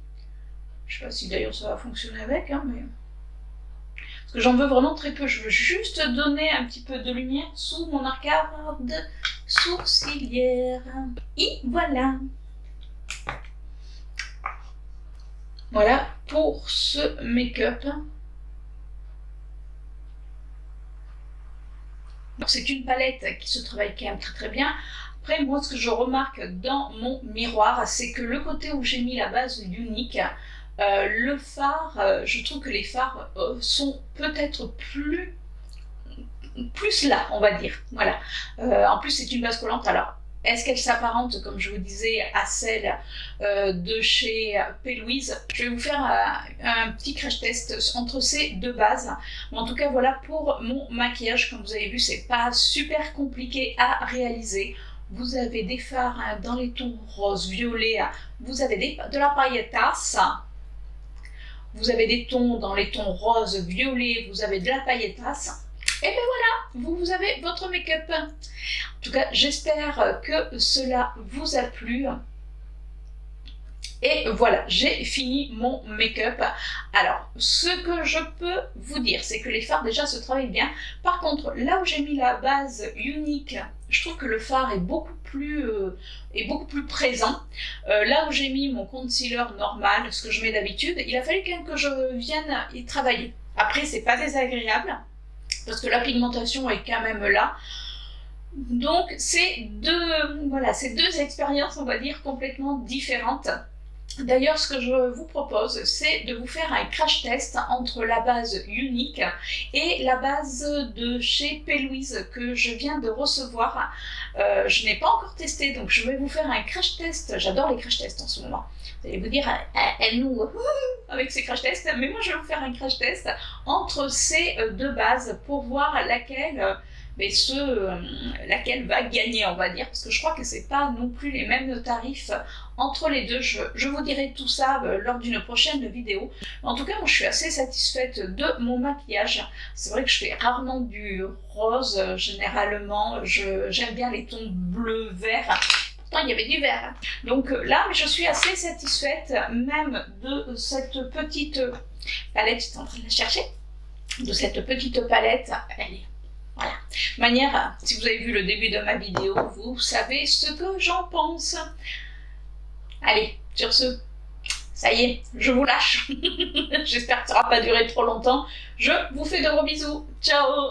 A: Je sais pas si d'ailleurs ça va fonctionner avec, hein, mais... Parce que j'en veux vraiment très peu. Je veux juste donner un petit peu de lumière sous mon arcade sourcilière. Et voilà. Voilà pour ce make-up. C'est une palette qui se travaille quand même très très bien. Après, moi, ce que je remarque dans mon miroir, c'est que le côté où j'ai mis la base unique, le fard, je trouve que les fards sont peut-être plus là, on va dire. Voilà. En plus, c'est une base collante. Alors, est-ce qu'elle s'apparente, comme je vous disais, à celle de chez P. Louise? Je vais vous faire un petit crash test entre ces deux bases. Mais en tout cas, voilà pour mon maquillage. Comme vous avez vu, c'est pas super compliqué à réaliser. Vous avez des fards dans les tons rose, violet. Vous avez de la paillettasse. Vous avez des tons dans les tons rose, violet. Vous avez de la paillettasse. Et bien voilà, vous avez votre make-up. En tout cas, j'espère que cela vous a plu. Et voilà, j'ai fini mon make-up. Alors, ce que je peux vous dire, c'est que les fards déjà se travaillent bien. Par contre, là où j'ai mis la base unique, je trouve que le fard est beaucoup plus présent. Là où j'ai mis mon concealer normal, ce que je mets d'habitude, il a fallu quand même que je vienne y travailler. Après, c'est pas désagréable, parce que la pigmentation est quand même là. Donc, c'est deux expériences, on va dire, complètement différentes. D'ailleurs, ce que je vous propose, c'est de vous faire un crash test entre la base unique et la base de chez P. Louise que je viens de recevoir. Je n'ai pas encore testé, donc je vais vous faire un crash test. J'adore les crash tests en ce moment. Vous allez vous dire, elle nous avec ses crash tests, mais moi je vais vous faire un crash test entre ces deux bases pour voir laquelle va gagner, on va dire, parce que je crois que c'est pas non plus les mêmes tarifs entre les deux. Je vous dirai tout ça lors d'une prochaine vidéo. En tout cas, moi je suis assez satisfaite de mon maquillage. C'est vrai que je fais rarement du rose, généralement j'aime bien les tons bleu, vert. Pourtant il y avait du vert. Donc là, je suis assez satisfaite même de cette petite palette. J'étais en train de la chercher. De cette petite palette, elle est... Voilà. De manière, si vous avez vu le début de ma vidéo, vous savez ce que j'en pense. Allez, sur ce, ça y est, je vous lâche. J'espère que ça ne va pas durer trop longtemps. Je vous fais de gros bisous. Ciao!